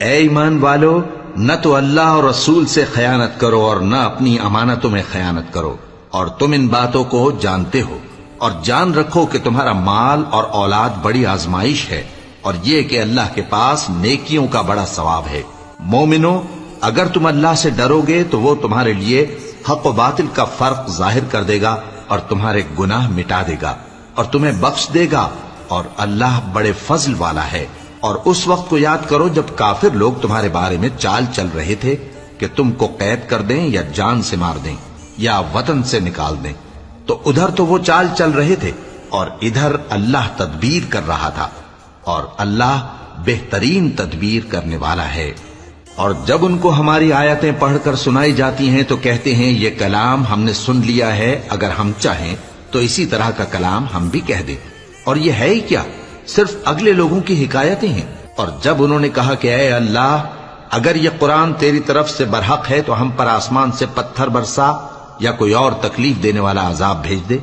اے ایمان والو، نہ تو اللہ اور رسول سے خیانت کرو اور نہ اپنی امانتوں میں خیانت کرو، اور تم ان باتوں کو جانتے ہو، اور جان رکھو کہ تمہارا مال اور اولاد بڑی آزمائش ہے، اور یہ کہ اللہ کے پاس نیکیوں کا بڑا ثواب ہے۔ مومنو، اگر تم اللہ سے ڈرو گے تو وہ تمہارے لیے حق و باطل کا فرق ظاہر کر دے گا اور تمہارے گناہ مٹا دے گا اور تمہیں بخش دے گا، اور اللہ بڑے فضل والا ہے۔ اور اس وقت کو یاد کرو جب کافر لوگ تمہارے بارے میں چال چل رہے تھے کہ تم کو قید کر دیں یا جان سے مار دیں یا وطن سے نکال دیں، تو ادھر تو وہ چال چل رہے تھے اور ادھر اللہ تدبیر کر رہا تھا، اور اللہ بہترین تدبیر کرنے والا ہے۔ اور جب ان کو ہماری آیتیں پڑھ کر سنائی جاتی ہیں تو کہتے ہیں یہ کلام ہم نے سن لیا ہے، اگر ہم چاہیں تو اسی طرح کا کلام ہم بھی کہہ دیں، اور یہ ہے ہی کیا، صرف اگلے لوگوں کی حکایتیں ہیں۔ اور جب انہوں نے کہا کہ اے اللہ، اگر یہ قرآن تیری طرف سے برحق ہے تو ہم پر آسمان سے پتھر برسا یا کوئی اور تکلیف دینے والا عذاب بھیج دے،